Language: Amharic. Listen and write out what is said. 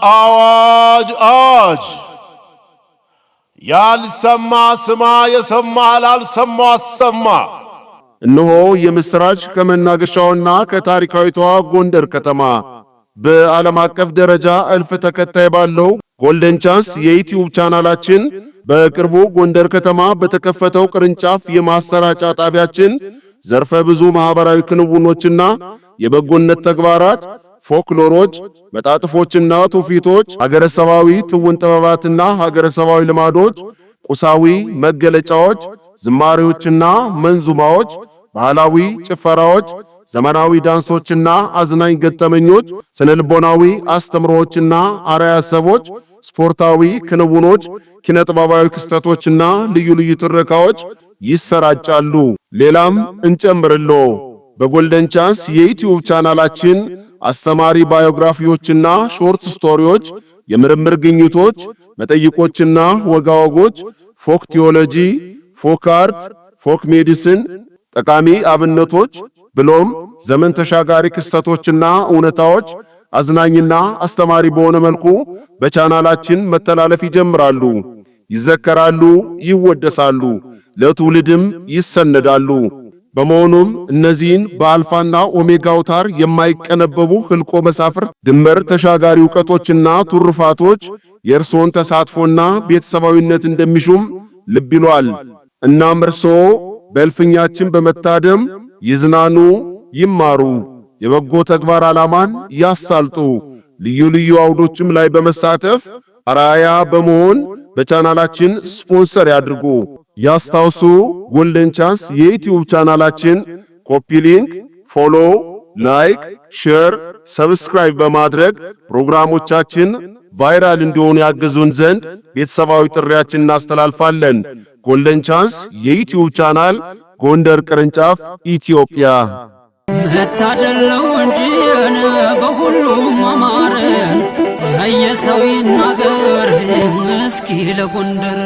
አዋጅ ያልሰማ ስማ የሰማ ላልሰማ አሰማ። እነሆ የምስራች ከመናገሻውና ከታሪካዊቷ ጎንደር ከተማ በዓለም አቀፍ ደረጃ እልፍ ተከታይ ባለው ጎልደን ቻንስ የዩቲዩብ ቻናላችን በቅርቡ ጎንደር ከተማ በተከፈተው ቅርንጫፍ የማሰራጫ ጣቢያችን ዘርፈ ብዙ ማህበራዊ ክንውኖችና የበጎነት ተግባራት፣ ፎክሎሮች፣ መጣጥፎችና ትውፊቶች፣ ሀገረሰባዊ ትውን ጥበባትና ሀገረሰባዊ ልማዶች፣ ቁሳዊ መገለጫዎች፣ ዝማሬዎችና መንዙማዎች፣ ባህላዊ ጭፈራዎች፣ ዘመናዊ ዳንሶችና አዝናኝ ገጠመኞች፣ ስነልቦናዊ አስተምሮዎችና አርአያሰቦች፣ ስፖርታዊ ክንውኖች፣ ኪነጥበባዊ ክስተቶችና ልዩ ልዩ ትረካዎች ይሰራጫሉ። ሌላም እንጨምርሎ በጎልደን ቻንስ የዩቲዩብ ቻናላችን አስተማሪ ባዮግራፊዎችና ሾርት ስቶሪዎች፣ የምርምር ግኝቶች፣ መጠይቆችና ወጋወጎች፣ ፎክ ቲዮሎጂ፣ ፎክ አርት፣ ፎክ ሜዲሲን፣ ጠቃሚ አብነቶች ብሎም ዘመን ተሻጋሪ ክስተቶችና እውነታዎች አዝናኝና አስተማሪ በሆነ መልኩ በቻናላችን መተላለፍ ይጀምራሉ፣ ይዘከራሉ፣ ይወደሳሉ፣ ለትውልድም ይሰነዳሉ። በመሆኑም እነዚህን በአልፋና ኦሜጋ አውታር የማይቀነበቡ ህልቆ መሳፍር ድንበር ተሻጋሪ ዕውቀቶችና ቱርፋቶች የእርሶን ተሳትፎና ቤተሰባዊነት እንደሚሹም ልብ ይሏል። እናም እርስዎ በእልፍኛችን በመታደም ይዝናኑ፣ ይማሩ፣ የበጎ ተግባር ዓላማን ያሳልጡ። ልዩ ልዩ አውዶችም ላይ በመሳተፍ አራያ በመሆን በቻናላችን ስፖንሰር ያድርጉ። ያስታውሱ፣ ጎልደን ቻንስ የዩቲዩብ ቻናላችን ኮፒ ሊንክ፣ ፎሎ፣ ላይክ፣ ሼር፣ ሰብስክራይብ በማድረግ ፕሮግራሞቻችን ቫይራል እንዲሆኑ ያግዙን ዘንድ ቤተሰባዊ ጥሪያችን እናስተላልፋለን። ጎልደን ቻንስ የዩቲዩብ ቻናል ጎንደር ቅርንጫፍ ኢትዮጵያ። መታደለው እንጂ በሁሉም አማረን ያየሰው ይናገር እስኪ ለጎንደር